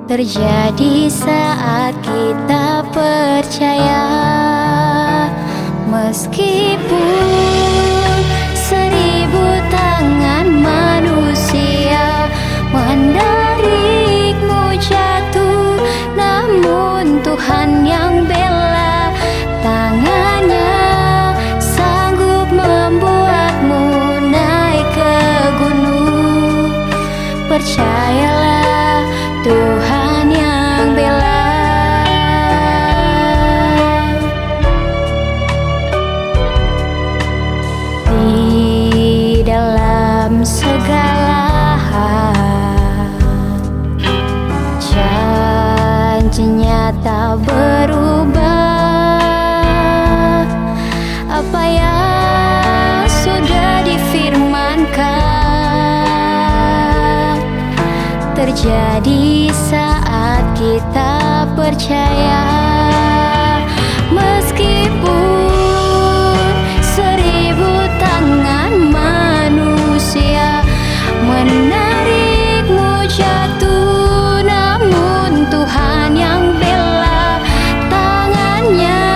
terjadi saat kita percaya. Meskipun 1000 tangan manusia menarikmu jatuh, namun Tuhan yang bela, tangannya sanggup membuatmu naik ke gunung. Percayalah, Tuhan yang bela. Di dalam segala hal, janjinya tak berubah. Apa yang sudah difirmankan terjadi saat kita percaya. Meskipun 1000 tangan manusia menarikmu jatuh, namun Tuhan yang bela, tangannya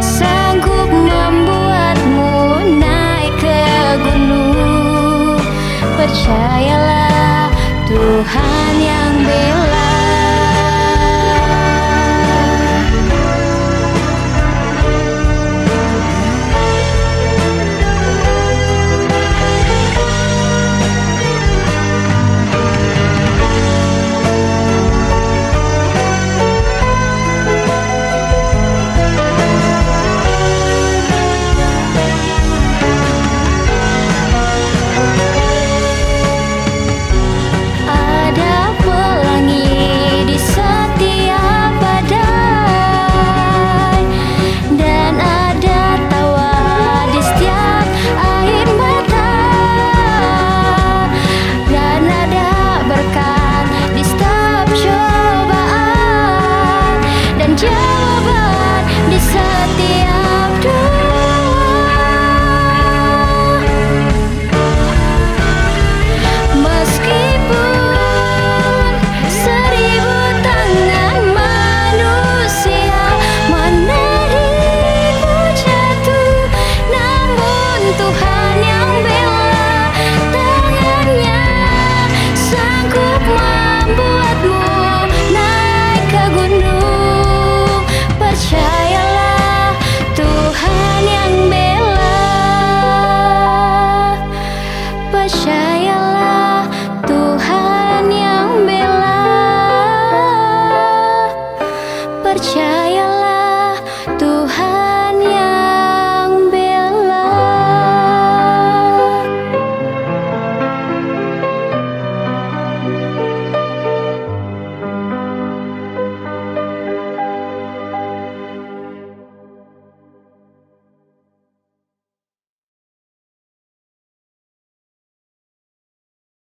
sanggup membuatmu naik ke gunung. Percayalah, Tuhan